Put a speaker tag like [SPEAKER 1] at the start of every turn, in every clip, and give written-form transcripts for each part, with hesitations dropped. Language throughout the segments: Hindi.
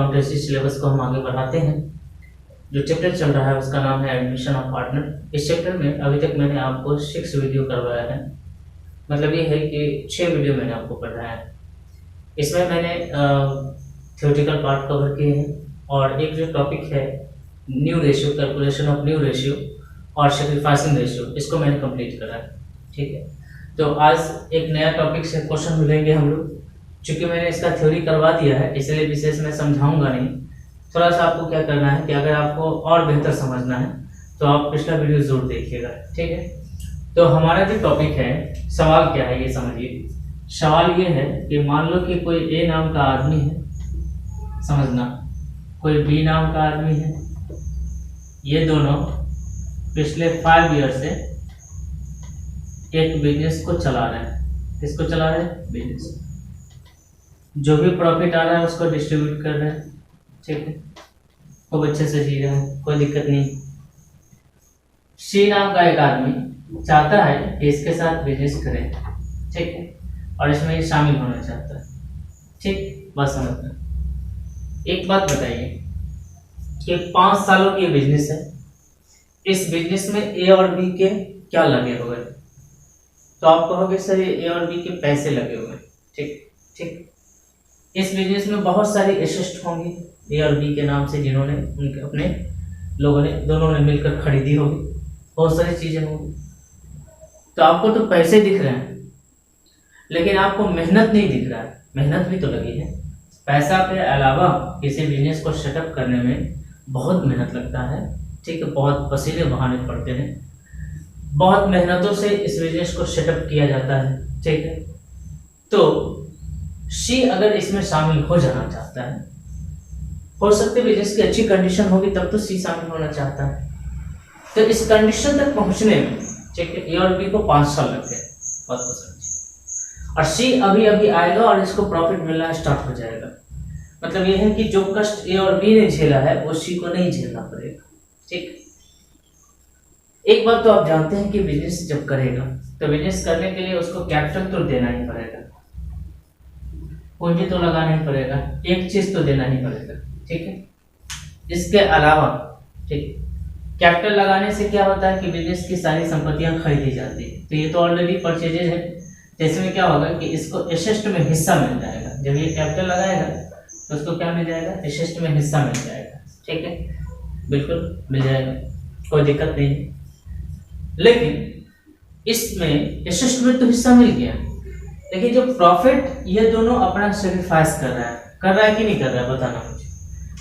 [SPEAKER 1] अकाउंटेंसी सिलेबस को हम आगे बढ़ाते हैं। जो चैप्टर चल रहा है उसका नाम है एडमिशन ऑफ पार्टनर। इस चैप्टर में अभी तक मैंने आपको 6 वीडियो करवाया है, मतलब ये है कि 6 वीडियो मैंने आपको पढ़ाया है। इसमें मैंने थ्योरेटिकल पार्ट कवर किए हैं और एक जो टॉपिक है new ratio, calculation of new ratio और सैक्रिफाइसिंग रेशियो, इसको मैंने कंप्लीट करा है। ठीक है, तो आज एक नया टॉपिक से क्वेश्चन मिलेंगे हम लोग। चूंकि मैंने इसका थ्योरी करवा दिया है इसलिए विशेष मैं समझाऊंगा नहीं। थोड़ा सा आपको क्या करना है कि अगर आपको और बेहतर समझना है तो आप पिछला वीडियो जरूर देखिएगा। ठीक है, तो हमारा जो टॉपिक है, सवाल क्या है ये समझिए। सवाल ये है कि मान लो कि कोई ए नाम का आदमी है, समझना, कोई बी नाम का आदमी है, ये दोनों पिछले 5 ईयर से एक बिजनेस को चला रहे हैं। किसको चला रहे हैं? बिजनेस। जो भी प्रॉफिट आ रहा है उसको डिस्ट्रीब्यूट कर रहे हैं। ठीक है, खूब अच्छे से जी रहे हैं, कोई दिक्कत नहीं। सी नाम का एक आदमी चाहता है कि इसके साथ बिजनेस करें, ठीक है, और इसमें ये शामिल होना चाहता है। ठीक, बस समझना। एक बात बताइए कि 5 सालों की बिजनेस है, इस बिजनेस में ए और बी के क्या लगे हुए हैं? तो आप कहोगे सर ये ए और बी के पैसे लगे हुए हैं। ठीक ठीक, इस बिजनेस में बहुत सारी एसेट होंगी ए और बी के नाम से, जिन्होंने उनके अपने लोगों ने दोनों ने मिलकर खरीदी होगी, बहुत सारी चीजें होंगी। तो आपको तो पैसे दिख रहे हैं लेकिन आपको मेहनत नहीं दिख रहा है। मेहनत भी तो लगी है। पैसा के अलावा किसी बिजनेस को सेटअप करने में बहुत मेहनत लगता है। ठीक है, बहुत पसीने बहाने पड़ते हैं, बहुत मेहनतों से इस बिजनेस को सेटअप किया जाता है। ठीक है, तो सी अगर इसमें शामिल हो जाना चाहता है, हो सकती है बिजनेस की अच्छी कंडीशन होगी तब तो सी शामिल होना चाहता है। तो इस कंडीशन तक पहुंचने में, ठीक है, ए और बी को 5 साल लगते हैं, बात को समझिए। और सी अभी अभी आएगा और इसको प्रॉफिट मिलना स्टार्ट हो जाएगा। मतलब यह है कि जो कष्ट ए और बी ने झेला है वो सी को नहीं झेलना पड़ेगा। ठीक, एक बात तो आप जानते हैं कि बिजनेस जब करेगा तो बिजनेस करने के लिए उसको कैपिटल तो देना ही पड़ेगा, पूंजी तो लगाना ही पड़ेगा, एक चीज तो देना ही पड़ेगा। ठीक है, इसके अलावा, ठीक, कैपिटल लगाने से क्या होता है कि बिजनेस की सारी संपत्तियां खरीदी जाती है। तो ये तो ऑलरेडी परचेजेज है, तो इसमें क्या होगा कि इसको एसेट में हिस्सा मिल जाएगा। जब ये कैपिटल लगाएगा तो उसको क्या मिल जाएगा? एसेट में हिस्सा मिल जाएगा। ठीक है, बिल्कुल मिल जाएगा, कोई दिक्कत नहीं है। लेकिन इसमें एसेट में तो हिस्सा मिल गया, लेकिन जो प्रॉफिट ये दोनों अपना सेक्रीफाइस कर रहा है कि नहीं कर रहा है, बताना मुझे।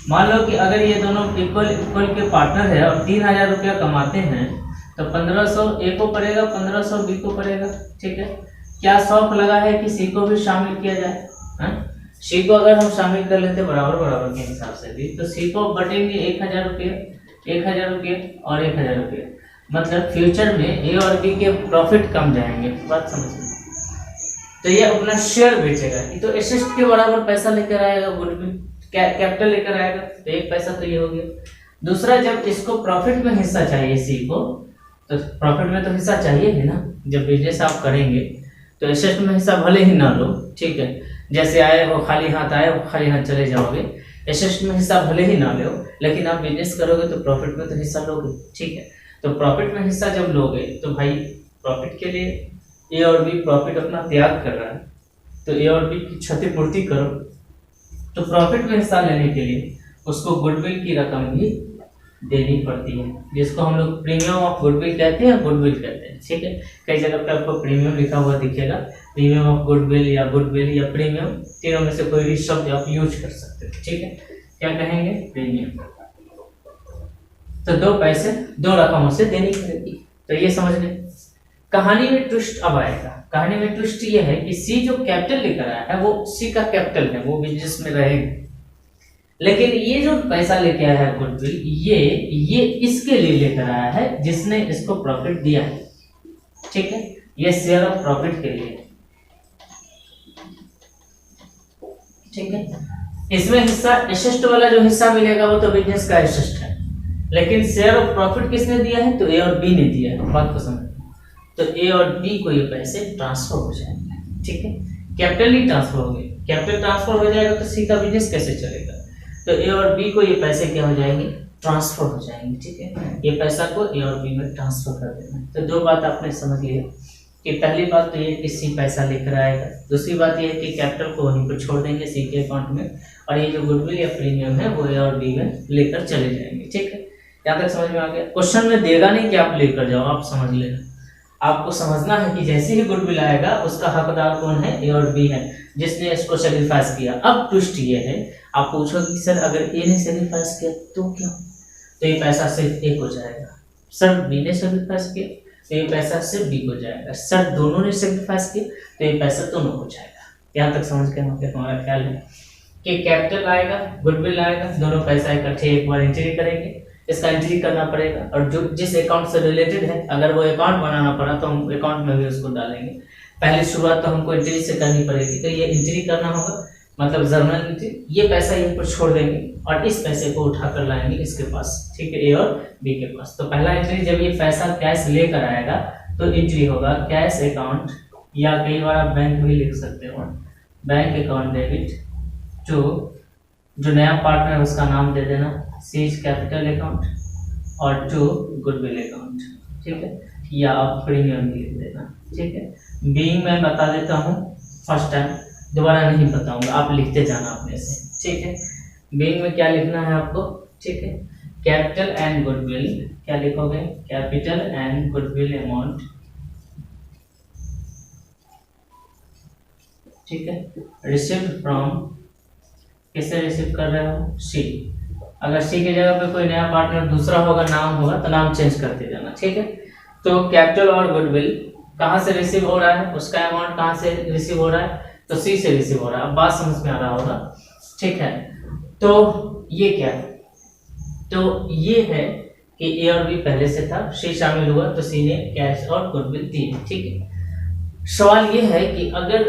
[SPEAKER 1] मान लो कि अगर ये दोनों इक्वल के पार्टनर है और 3000 रुपया कमाते हैं तो 1500 ए को पड़ेगा, 1500 बी को पड़ेगा। ठीक है, क्या शौक लगा है कि सी को भी शामिल किया जाए? सी को अगर हम शामिल कर लेते बराबर बराबर के हिसाब से भी, तो सी को बटेंगे 1000 रुपये, 1000 रुपये और 1000 रुपये। मतलब फ्यूचर में ए और बी के प्रॉफिट कम जाएंगे, बात समझिए। तो ये अपना शेयर बेचेगा, ये तो एसेट के बराबर पैसा लेकर आएगा, गुडविल कैपिटल लेकर आएगा, तो एक पैसा तो ये हो गया। दूसरा, जब इसको प्रॉफिट में हिस्सा चाहिए सी को, तो प्रॉफिट में तो हिस्सा चाहिए ही ना। जब बिजनेस आप करेंगे तो एसेट में हिस्सा भले ही ना लो, ठीक है, जैसे आए वो खाली हाथ आए वो खाली हाथ चले जाओगे। एसेट में हिस्सा भले ही ना लो, लेकिन आप बिजनेस करोगे तो प्रॉफिट में तो हिस्सा लोगे। ठीक है, तो प्रॉफिट में हिस्सा जब लोगे तो भाई प्रॉफिट के लिए ए और बी प्रॉफिट अपना त्याग कर रहा है, तो ए और बी की क्षतिपूर्ति करो। तो प्रॉफिट में हिस्सा लेने के लिए उसको गुडविल की रकम भी देनी पड़ती है, जिसको हम लोग प्रीमियम ऑफ गुडविल कहते हैं, गुडविल कहते हैं। ठीक है, कई जगह पे आपको प्रीमियम लिखा हुआ दिखेगा, प्रीमियम ऑफ गुडविल या प्रीमियम, तीनों में से कोई भी शब्द आप यूज कर सकते हैं। ठीक है, क्या कहेंगे? प्रीमियम। तो 2 पैसे 2 रकमों से देनी पड़ेगी। तो ये समझ लें। कहानी में ट्विस्ट अब आएगा। कहानी में ट्विस्ट ये है कि सी जो कैपिटल लेकर आया है वो सी का कैपिटल है, वो बिजनेस में रहेगा। लेकिन ये जो पैसा लेके आया है गुडविल, ये इसके लिए लेकर आया है जिसने इसको प्रॉफिट दिया है। ठीक है, ये शेयर ऑफ प्रॉफिट के लिए। ठीक है, इसमें हिस्सा एसेट वाला जो हिस्सा मिलेगा वो तो बिजनेस का एसेट है, लेकिन शेयर ऑफ प्रॉफिट किसने दिया है? तो ए और बी ने दिया है। बात को समझ, तो ए और बी को ये पैसे ट्रांसफर हो जाएंगे। ठीक है, कैपिटल ही ट्रांसफर हो गए। कैपिटल ट्रांसफर हो जाएगा तो सी का बिजनेस कैसे चलेगा? तो तो ए और बी को ये पैसे क्या हो जाएंगे, ट्रांसफर हो जाएंगे। ठीक है, ये पैसा को ए और बी में ट्रांसफर कर देना है। तो दो बात आपने समझ लिया कि पहली बात तो ये कि सी पैसा लेकर आएगा, दूसरी बात ये है कि कैपिटल को वहीं पर छोड़ देंगे सी के अकाउंट में, और ये जो गुडविल या प्रीमियम है वो ए और बी में लेकर चले जाएंगे। ठीक है, यहाँ तक समझ में आ गया। क्वेश्चन में देगा नहीं कि आप लेकर जाओ, आप समझ लेना। आपको समझना है कि जैसे ही गुडविल आएगा उसका हकदार कौन है, ए और बी है, जिसने इसको सेक्रीफाइस किया। अब ट्विस्ट ये है, आप पूछोगे कि सर अगर ए ने सेक्रीफाइस किया तो क्या, तो ये पैसा सिर्फ ए को जाएगा। सर बी ने सेक्रीफाइस किया तो ये पैसा सिर्फ बी को जाएगा। सर दोनों ने सेक्रीफाइस किया तो ये पैसा दोनों को जाएगा। यहाँ तक समझ के हमारा ख्याल है कि कैपिटल आएगा, गुडविल आएगा, दोनों पैसा इकट्ठे एक बार एंट्री करेंगे। इसका एंट्री करना पड़ेगा, और जो जिस अकाउंट से रिलेटेड है अगर वो अकाउंट बनाना पड़ा तो हम अकाउंट में भी उसको डालेंगे। पहली शुरुआत तो हमको एंट्री से करनी पड़ेगी, तो ये एंट्री करना होगा, मतलब जर्नल एंट्री। ये पैसा यहीं पर छोड़ देंगे और इस पैसे को उठाकर लाएंगे इसके पास। ठीक है, ए और बी के पास। तो पहला एंट्री, जब ये पैसा कैश लेकर आएगा तो एंट्री होगा कैश अकाउंट, या कई बार आप बैंक भी लिख सकते हो, बैंक अकाउंट डेबिट टू, जो नया पार्टनर है उसका नाम दे देना सीज कैपिटल अकाउंट, और टू गुडविल अकाउंट। ठीक है, या आप प्रीमियम भी लिख देना। ठीक है, बीइंग मैं बता देता हूँ फर्स्ट टाइम, दोबारा नहीं बताऊंगा, आप लिखते जाना अपने से। ठीक है, बीइंग में क्या लिखना है आपको। ठीक है, कैपिटल एंड गुडविल, क्या लिखोगे, कैपिटल एंड गुडविल अमाउंट। ठीक है, रिसीव्ड फ्रॉम, किससे रिसीव कर रहे हो, सी। अगर सी की जगह पे कोई नया पार्टनर दूसरा होगा, नाम होगा, तो नाम चेंज करते जाना। ठीक है, तो कैपिटल और गुडविल कहाँ से रिसीव हो रहा है, उसका अमाउंट कहाँ से रिसीव हो रहा है, तो सी से रिसीव हो रहा है। अब बात समझ में आ रहा होगा। ठीक है, तो ये क्या है, तो ये है कि ए और बी पहले से था, सी शामिल हुआ तो सी ने कैश और गुडविल दिए। ठीक है, सवाल ये है कि अगर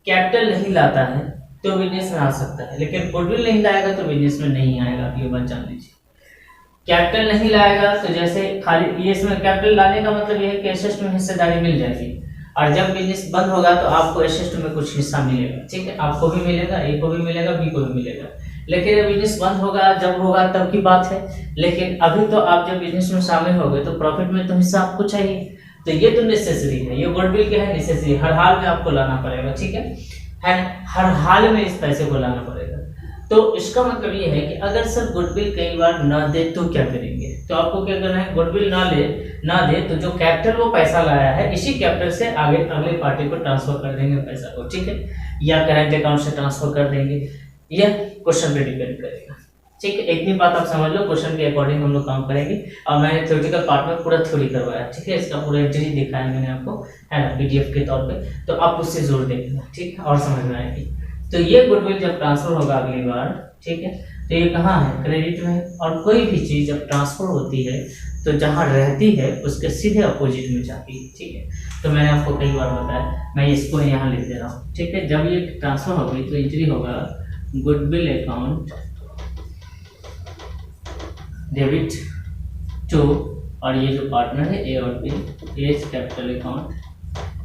[SPEAKER 1] कैपिटल नहीं लाता है तो बिजनेस में आ सकता है, लेकिन गुडविल नहीं लाएगा तो बिजनेस में नहीं आएगा। ये बात जान लीजिए, कैपिटल नहीं लाएगा तो जैसे खाली ये, इसमें कैपिटल लाने का मतलब ये है कि एसेट में हिस्सेदारी मिल जाएगी, और जब बिजनेस बंद होगा तो आपको एसेट में कुछ हिस्सा मिलेगा। ठीक है, आपको भी मिलेगा, ए को भी मिलेगा, बी को भी मिलेगा। लेकिन जब बिजनेस बंद होगा, जब होगा तब की बात है, लेकिन अभी तो आप जब बिजनेस में शामिल हो गए तो प्रॉफिट में तो हिस्सा आपको चाहिए। तो ये तो नेसेसरी है, ये गुडविल क्या है, नेसेसरी, हर हाल में आपको लाना पड़ेगा। ठीक है, हर हाल में इस पैसे को लाना पड़ेगा। तो इसका मतलब ये है कि अगर सर गुडविल कई बार ना दे तो क्या करेंगे, तो आपको क्या करना है, गुडविल ना दे तो जो कैपिटल वो पैसा लाया है इसी कैपिटल से आगे अगले पार्टी को ट्रांसफर कर देंगे पैसा को। ठीक है, या करंट अकाउंट से ट्रांसफर कर देंगे, यह क्वेश्चन पे डिपेंड करेगा। ठीक है, इतनी बात आप समझ लो, क्वेश्चन के अकॉर्डिंग हम लोग काम करेंगे। और मैंने थ्योरेटिकल पार्ट में पूरा थ्योरी करवाया। ठीक है, इसका पूरा एंट्री दिखाया मैंने आपको, है ना, पीडीएफ के तौर पे, तो आप उससे जरूर देखना। ठीक है, और समझ में आएगी। तो ये गुडविल जब ट्रांसफर होगा अगली बार, ठीक है, तो ये कहाँ है, क्रेडिट में। और कोई भी चीज जब ट्रांसफर होती है तो जहाँ रहती है उसके सीधे अपोजिट में जाती है। ठीक है, तो मैंने आपको कई बार बताया, मैं इसको यहाँ लिख दे रहा हूँ। ठीक है, जब ये ट्रांसफर होगी तो एंट्री होगा गुडविल अकाउंट डेबिट टू, और ये जो पार्टनर है ए और B, as capital account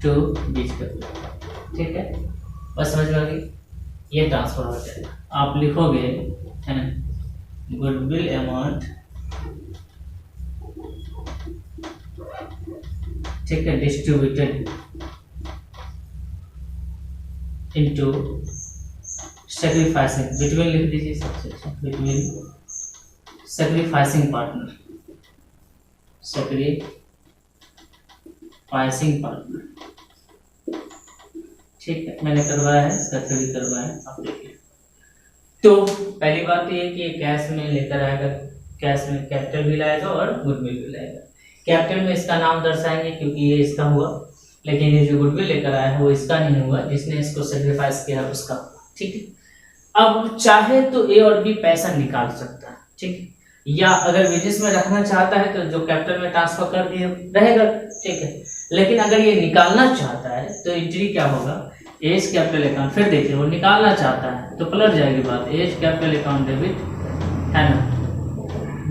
[SPEAKER 1] to B's capital. ठीक है, बस समझ में आ गई, ये ट्रांसफर हो जाएगा। आप लिखोगे है ना, गुडविल अमाउंट, ठीक है, डिस्ट्रीब्यूटेड इनटू सैक्रिफाइसिंग, बिटवीन लिख दीजिए सबसे अच्छा, between sacrificing partner, sacrificing partner. ठीक है, मैंने करवाया है, इसका थ्योरी करवाया है, आप देखिए। तो पहली बात ये है कि कैश में लेकर आएगा, कैश में कैपिटल भी लाएगा और गुडविल भी लाएगा। कैपिटल में इसका नाम दर्शाएंगे क्योंकि ये इसका हुआ, लेकिन ये जो गुडविल लेकर आया है वो इसका नहीं हुआ, जिसने इसको सेक्रीफाइस किया है उसका। ठीक है, अब चाहे तो ए और बी पैसा निकाल सकता है। ठीक है, या अगर बिजनेस में रखना चाहता है तो जो कैपिटल में ट्रांसफर कर दिए रहेगा। ठीक है, लेकिन अगर ये निकालना चाहता है तो एंट्री क्या होगा, एज कैपिटल अकाउंट। फिर देखिए, वो निकालना चाहता है तो पलट जाएगी बात, एज कैपिटल अकाउंट डेबिट, है ना,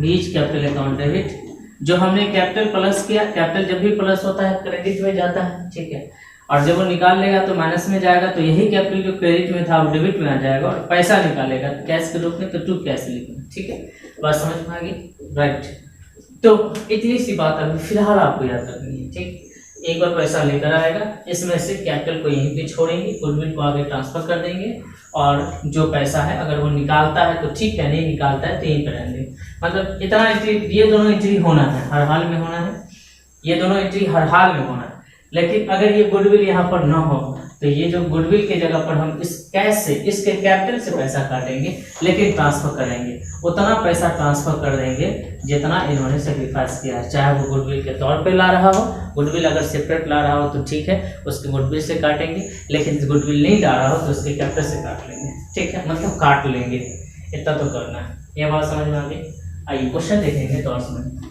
[SPEAKER 1] बीच कैपिटल अकाउंट डेबिट। जो हमने कैपिटल प्लस किया, कैपिटल जब भी प्लस होता है क्रेडिट में जाता है। ठीक है, और जब वो निकाल लेगा तो माइनस में जाएगा, तो यही कैपिटल जो क्रेडिट में था वो डेबिट में आ जाएगा, और पैसा निकालेगा कैश के रूप में, तो टू कैश लिखना। ठीक है, बात समझ में आ गई, राइट। तो इतनी सी बात अभी फिलहाल आपको याद रखनी है। ठीक, एक बार पैसा लेकर आएगा, इसमें से कैपिटल को यहीं पे छोड़ेंगे, गुडविल को आगे ट्रांसफर कर देंगे, और जो पैसा है अगर वो निकालता है तो ठीक है, नहीं निकालता है तो यहीं पर रहने देंगे। मतलब इतना एंट्री, ये दोनों एंट्री होना है, हर हाल में होना है, ये दोनों एंट्री हर हाल में होना है। लेकिन अगर ये गुडविल यहाँ पर ना हो तो ये जो गुडविल की जगह पर हम इस कैश से, इसके कैपिटल से पैसा काटेंगे, लेकिन ट्रांसफर करेंगे, उतना पैसा ट्रांसफर कर देंगे जितना इन्होंने सेक्रीफाइस किया है। चाहे वो गुडविल के तौर पे ला रहा हो, गुडविल अगर सेपरेट ला रहा हो तो ठीक है, उसके गुडविल से काटेंगे, लेकिन गुडविल नहीं ला रहा हो तो उसके कैपिटल से काट लेंगे। ठीक है, मतलब काट लेंगे, इतना तो करना है। ये बात समझ में आ गई। आइए क्वेश्चन देखेंगे तो और समझ में,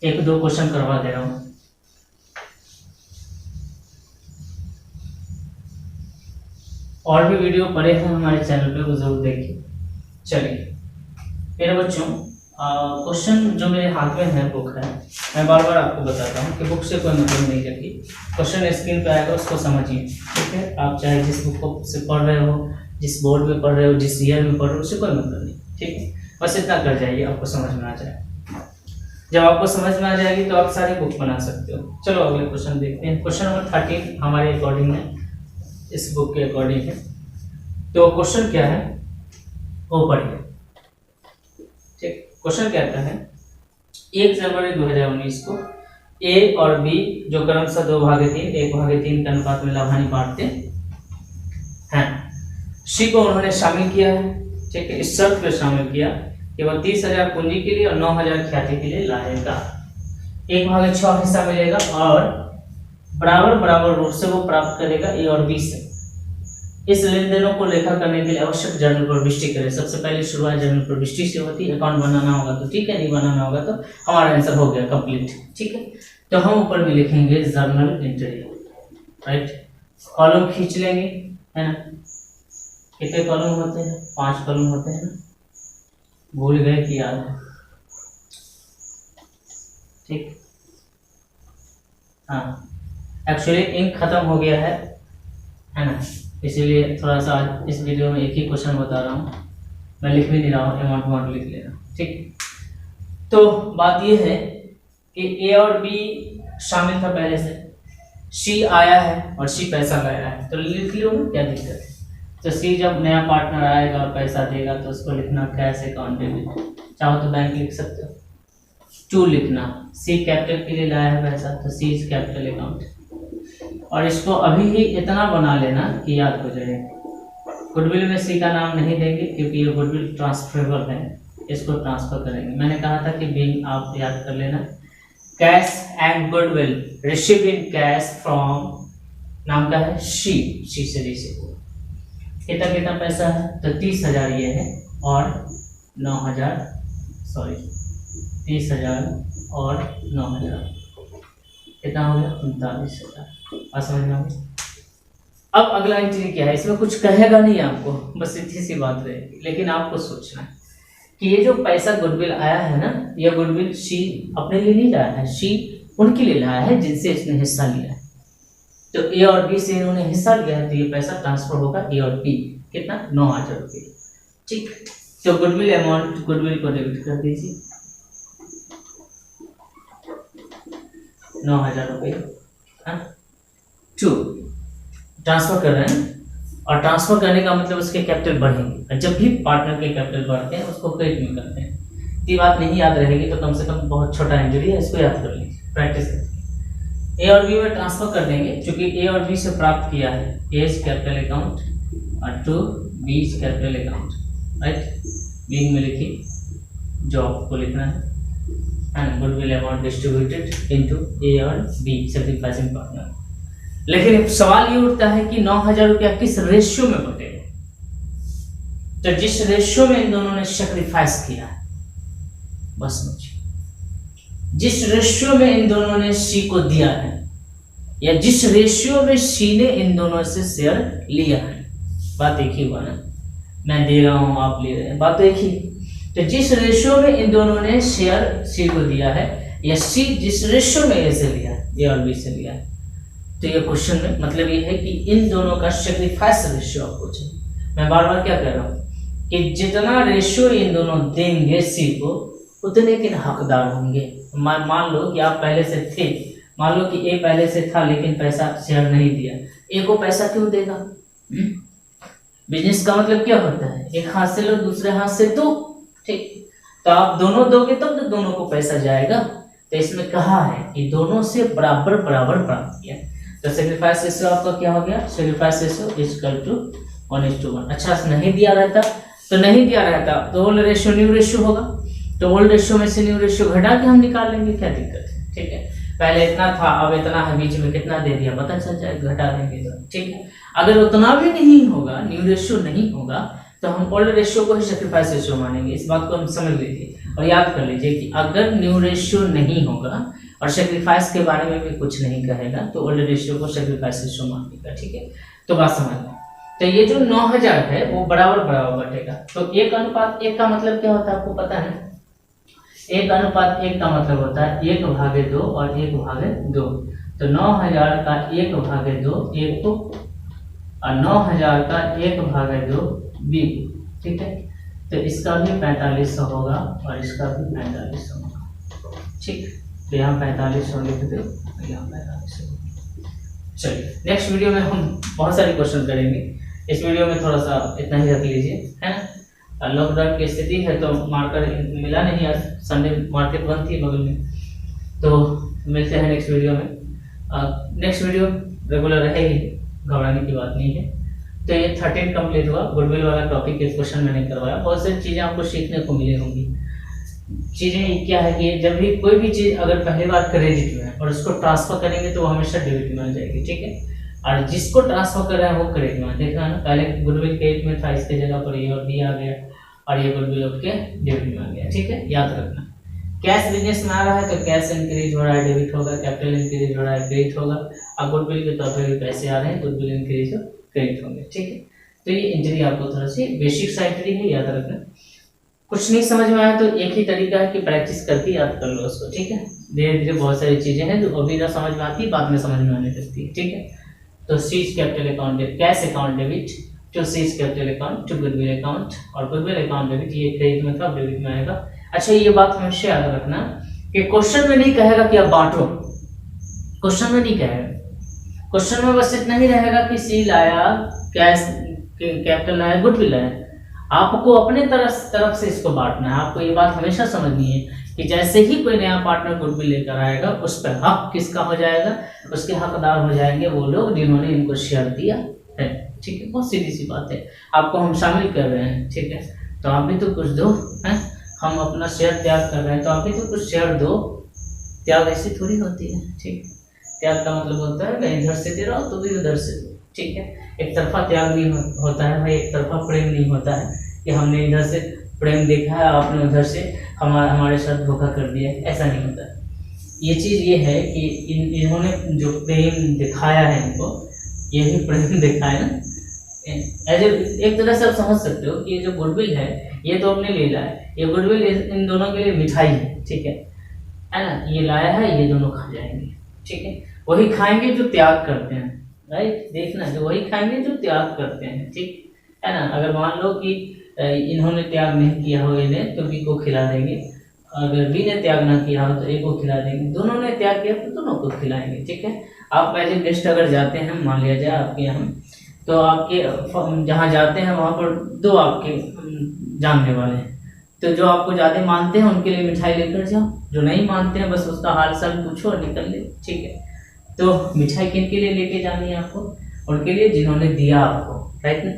[SPEAKER 1] एक दो क्वेश्चन करवा दे रहा हूँ। और भी वीडियो पड़े हैं हमारे चैनल पे, वो जरूर देखिए। चलिए मेरे बच्चों, क्वेश्चन जो मेरे हाथ में है, बुक है, मैं बार बार आपको बताता हूँ कि बुक से कोई मतलब नहीं रखी। क्वेश्चन स्क्रीन पे आएगा, उसको समझिए। ठीक है, आप चाहे जिस बुक को से पढ़ रहे हो, जिस बोर्ड में पढ़ रहे हो, जिस ईयर में पढ़ रहे हो, उससे कोई मतलब नहीं। ठीक है, बस इतना कर जाइए, आपको समझ में आ जाए। जब आपको समझ में आ जाएगी तो आप सारे बुक बना सकते हो। चलो अगले क्वेश्चन देखते हैं। क्वेश्चन नंबर 13 हमारे अकॉर्डिंग है, इस बुक के अकॉर्डिंग है। तो क्वेश्चन क्या है वो पढ़िए। ठीक, क्वेश्चन कहता है 1 जनवरी 2019 को ए और बी जो क्रमशः 2/3 1/3 के अनुपात में लाभानी बांटते हैं, सी को उन्होंने शामिल किया है। ठीक है, इस शर्त पे शामिल किया कि वह 30,000 पूंजी के लिए और 9,000 ख्याति के लिए लाएगा। 1/6 हिस्सा मिलेगा और बराबर बराबर रूप से वो प्राप्त करेगा ए और बी से। इस लेन देनों को लेखा करने के लिए आवश्यक जर्नल प्रविष्टि करें। सबसे पहले शुरुआत जर्नल प्रविष्टि से होती है। अकाउंट बनाना होगा तो ठीक है, नहीं बनाना होगा तो हमारा आंसर हो गया कंप्लीट। ठीक है, तो हम ऊपर में लिखेंगे जर्नल एंट्री, राइट। कॉलम खींच लेंगे, है ना। कितने कॉलम होते हैं? 5 कॉलम होते हैं ना, भूल गए कि याद है? ठीक, हाँ, एक्चुअली इंक खत्म हो गया है ना, इसीलिए थोड़ा सा आज इस वीडियो में एक ही क्वेश्चन बता रहा हूँ, मैं लिख भी नहीं रहा हूँ, अमाउंट लिख लेना। ठीक, तो बात ये है कि ए और बी शामिल था पहले से, सी आया है और सी पैसा लाया है, तो लिख लो, क्या दिक्कत है। तो सी जब नया पार्टनर आएगा और पैसा देगा तो उसको लिखना कैश अकाउंट डेबिट, चाहो तो बैंक लिख सकते हो। 2 लिखना, सी कैपिटल के लिए लाया है पैसा तो सी इज कैपिटल अकाउंट, और इसको अभी ही इतना बना लेना कि याद हो जाए। गुडविल में सी का नाम नहीं देंगे क्योंकि ये गुडविल ट्रांसफरेबल है, इसको ट्रांसफर करेंगे। मैंने कहा था कि बिंग आप याद कर लेना, cash and goodwill received in cash from, नाम का है सी से रिसीव। कितना कितना पैसा है? तो 30,000 ये है और 9,000, सॉरी 30,000 और 9,000 कितना हो गया? 39,000। समझ में आ गया? अब अगला एंट्री क्या है, इसमें कुछ कहेगा नहीं आपको, बस इतनी सी बात रहेगी, लेकिन आपको सोचना है कि ये जो पैसा गुडविल आया है ना, यह गुडविल सी अपने लिए नहीं लाया है, सी उनके लिए लाया है जिनसे इसने हिस्सा लिया है। तो ए और बी से इन्होंने हिस्सा लिया है तो ये पैसा ट्रांसफर होगा ए और बी, कितना? 9,000 रुपये। ठीक, तो गुडविल अमाउंट, गुडविल को डेबिट कर दीजिए, 9,000 रुपये। हाँ, 2 ट्रांसफर कर रहे हैं, और ट्रांसफर करने का मतलब उसके कैपिटल बढ़ेंगे, और जब भी पार्टनर के कैपिटल बढ़ते हैं उसको क्रेडिट में करते हैं। ये बात नहीं याद रहेगी तो कम से कम बहुत छोटा एंट्री है, इसको याद कर लीजिए, प्रैक्टिस करिए। ए और बी में ट्रांसफर कर देंगे क्योंकि ए और बी से प्राप्त किया है, ए इज कैपिटल अकाउंट और 2 B is capital account, right. B में लिखिए, जॉब को लिखना है, and goodwill amount distributed into A और बी सेक्रीफाइसिंग पार्टनर। लेकिन सवाल ये उठता है कि 9,000 रुपया किस रेशियो में बटेगा? तो जिस रेशियो में इन दोनों ने सेक्रीफाइस किया है, बस मुझे जिस रेशियो में इन दोनों ने सी को दिया है, या जिस रेशियो में सी ने इन दोनों से शेयर लिया है, बात एक ही हुआ ना, मैं दे रहा हूं आप ले रहे हैं, बात तो एक ही। तो जिस रेशियो में इन दोनों ने शेयर सी को दिया है या सी जिस रेशियो में ए से लिया है, ए और बी से लिया है। तो ये क्वेश्चन में मतलब ये है कि इन दोनों का सेक्रीफाइस रेशियो आपको चाहिए। मैं बार बार क्या कह रहा हूँ कि जितना रेशियो इन दोनों देंगे सी को उतने के हकदार होंगे। मान लो कि आप पहले से थे, मान लो कि ए पहले से था लेकिन पैसा शेयर नहीं दिया, ए को पैसा क्यों देगा? बिजनेस का मतलब क्या होता है, एक हाथ से लो दूसरे हाथ से दो, ठीक। तो आप दोनों दोगे तब तो दोनों को पैसा जाएगा। तो इसमें कहा है कि दोनों से बराबर बराबर प्राप्त किया। तो सेक्रीफाइस रेशियो आपका क्या हो गया, सेक्रीफाइस रेशियो इक्वल टू 1:1। अच्छा नहीं दिया रहता तो नहीं दिया रहता तो ओल्ड रेशियो न्यू रेशियो होगा, तो ओल्ड रेशियो में से न्यू रेशियो घटा के हम निकाल लेंगे, क्या दिक्कत है, ठीक है। पहले इतना था अब इतना है, बीच में कितना दे दिया पता चल जाए, घटा देंगे तो ठीक है। अगर उतना भी नहीं होगा, न्यू रेशियो नहीं होगा, तो हम ओल्ड रेशियो को ही सेक्रीफाइस रेशियो मानेंगे। इस बात को हम समझ लीजिए और याद कर लीजिए कि अगर न्यू रेशियो नहीं होगा और सेक्रीफाइस के बारे में भी कुछ नहीं कहेगा तो ओल्ड रेशियो को सेक्रीफाइस रेशियो मानेगा, ठीक है। तो बात समझ में। तो ये जो 9000 है वो बराबर बराबर बटेगा। तो 1:1 का मतलब क्या होता है आपको पता है? 1:1 का मतलब होता है 1/2 और 1/2। तो 9000 का 1/2 A को और 9000 का 1/2 B को, ठीक है। तो इसका भी 4500 होगा और इसका भी 4500 होगा, ठीक। तो यहाँ 4500 लिख दो, यहाँ 4500। चलिए नेक्स्ट वीडियो में हम बहुत सारे क्वेश्चन करेंगे। इस वीडियो में थोड़ा सा इतना ही रख लीजिए, है ना। लॉकडाउन की स्थिति है तो मार्केट मिला नहीं, आज संडे मार्केट बंद थी बगल में। तो मिलते हैं नेक्स्ट वीडियो में। नेक्स्ट वीडियो रेगुलर रहेगी, घबराने की बात नहीं है। तो ये 13 कंप्लीट हुआ। गुडविल वाला टॉपिक के क्वेश्चन मैंने करवाया, बहुत सारी चीज़ें आपको सीखने को मिली होंगी। चीज़ें क्या है कि जब भी कोई भी चीज़ अगर पहली बार क्रेडिट में है और उसको ट्रांसफर करेंगे तो वो हमेशा डेबिट में आ जाएगी, ठीक है। और जिसको ट्रांसफर कर रहा है वो क्रेडिट में, देखना ना, पहले गुडविल क्रेडिट में था, इसके जगह पर ये और बी आ गया और ये गुडविल उठ के डेबिट में आ गया, ठीक है। याद रखना, कैश बिजनेस में आ रहा है तो कैश इंक्रीज हो रहा है डेबिट होगा, कैपिटल इंक्रीज हो रहा है क्रेडिट होगा, और गुडविल के तौर पर भी पैसे आ रहे हैं गुडविल इंक्रीज हो क्रेडिट होंगे, ठीक है। तो ये एंट्री आपको थोड़ा सी बेसिक सा एंट्री है, याद रखना। कुछ नहीं समझ में आया तो एक ही तरीका है कि प्रैक्टिस करके याद कर लो उसको, ठीक है। धीरे धीरे बहुत सारी चीजें हैं जो अभी ना समझ में आती है, बाद में समझ में आने लगती है, ठीक है। तो C's capital account cash account debit to C's capital account to goodwill account, और गुडविल अकाउंट डेबिट ये क्रेडिट में था डेबिट में आएगा। अच्छा ये बात हमेशा याद रखना कि क्वेश्चन में नहीं कहेगा कि आप बांटो, क्वेश्चन में नहीं कहेगा, क्वेश्चन में बस इतना ही रहेगा कि सी लाया कैश कैपिटल लाया गुडविल लाया, आपको अपने तरफ से इसको बांटना है। आपको ये बात हमेशा समझनी है कि जैसे ही कोई नया पार्टनर गुडविल लेकर आएगा उस पर हक किसका हो जाएगा, उसके हकदार हो जाएंगे वो लोग जिन्होंने इनको शेयर दिया है, ठीक है। बहुत सीधी सी बात है, आपको हम शामिल कर रहे हैं, ठीक है। तो आप भी तो कुछ दो, हैं, हम अपना शेयर त्याग कर रहे हैं तो आप भी तो कुछ शेयर दो। त्याग ऐसी थोड़ी होती है, ठीक। त्याग का मतलब होता है मैं इधर से दे रहा हूँ तो भी उधर से दो, ठीक है। एक तरफा त्याग नहीं होता है भाई, एक तरफा प्रेम नहीं होता है कि हमने इधर से प्रेम देखा है आपने उधर से हमारे साथ धोखा कर दिया, ऐसा नहीं होता। ये चीज़ ये है कि इन्होंने जो प्रेम दिखाया है इनको, यही प्रेम दिखाया ना, एक तरह से आप समझ सकते हो कि ये जो गुडविल है ये तो अपने लिए लाया है, ये गुडविल इन दोनों के लिए मिठाई है, ठीक है ना। ये लाया है, ये दोनों खा जाएंगे, ठीक है। वही खाएंगे जो त्याग करते हैं, राइट। देखना जो वही खाएंगे जो त्याग करते हैं, ठीक है ना। अगर मान लो कि इन्होंने त्याग नहीं किया हो इन्हें तो बी को खिला देंगे, अगर बी ने त्याग ना किया हो तो ए को खिला देंगे, दोनों ने त्याग किया तो दोनों को खिलाएंगे, ठीक है। आप एज ए गेस्ट अगर जाते हैं, मान लिया जाए आपके यहाँ, तो आपके जहाँ जाते हैं वहाँ पर दो आपके जानने वाले हैं, तो जो आपको ज़्यादा मानते हैं उनके लिए मिठाई लेकर जाओ, जो नहीं मानते हैं बस उसका हाल चाल पूछो और निकल ले, ठीक है। तो मिठाई किन के लिए लेके जानी है आपको? उनके लिए जिन्होंने दिया आपको, राइट ना।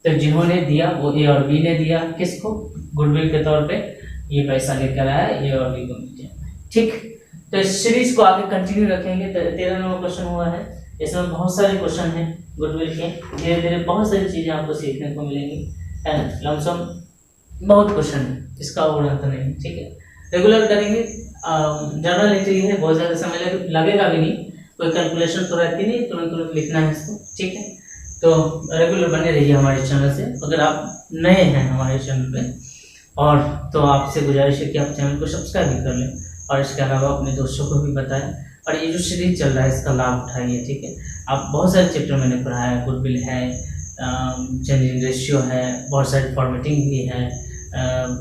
[SPEAKER 1] तो जिन्होंने दिया वो ए और बी ने दिया, किसको? गुडविल के तौर पे ये पैसा लेकर आया, ए और बी को मिल जाए, ठीक। तो इस सीरीज को आगे कंटिन्यू रखेंगे। 13 नंबर क्वेश्चन हुआ है, इसमें बहुत सारे क्वेश्चन हैं गुडविल के, धीरे धीरे बहुत सारी चीज़ें आपको सीखने को मिलेंगी, है ना। लमसम बहुत क्वेश्चन है, इसका और अंत नहीं, ठीक है। रेगुलर करेंगे, जर्नल एंट्री है, बहुत ज़्यादा समय लगेगा भी नहीं, कोई कैलकुलेशन तो रहती नहीं, तुरंत लिखना है इसको, ठीक है। तो रेगुलर बने रहिए हमारे चैनल से। अगर आप नए हैं हमारे चैनल पे और तो आपसे गुजारिश है कि आप चैनल को सब्सक्राइब भी कर लें और इसके अलावा अपने दोस्तों को भी बताएं, और ये जो सीरीज चल रहा है इसका लाभ उठाइए, ठीक है। आप बहुत सारे चैप्टर मैंने पढ़ाया है, गुडविल है, चेंजिंग रेशियो है, बहुत सारी फॉर्मेटिंग भी है,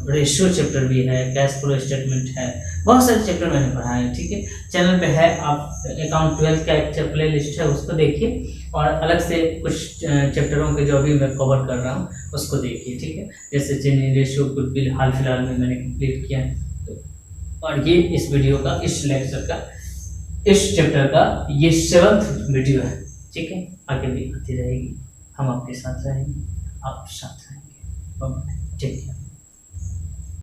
[SPEAKER 1] रेशियो चैप्टर भी है, कैश फ्लो स्टेटमेंट है, बहुत सारे चैप्टर मैंने पढ़ाए हैं, ठीक है। चैनल पे है, आप अकाउंट 12 का एक प्ले लिस्ट है उसको देखिए, और अलग से कुछ चैप्टरों के जो अभी मैं कवर कर रहा हूँ उसको देखिए, ठीक है। जैसे चेंजिंग रेशियो गुडविल हाल फिलहाल में मैंने कंप्लीट किया है, और ये इस वीडियो का, इस लेक्चर का, इस चैप्टर का ये 7th वीडियो है, ठीक है। आगे भी आती रहेगी, हम आपके साथ रहेंगे, आप साथ रहेंगे, ठीक है।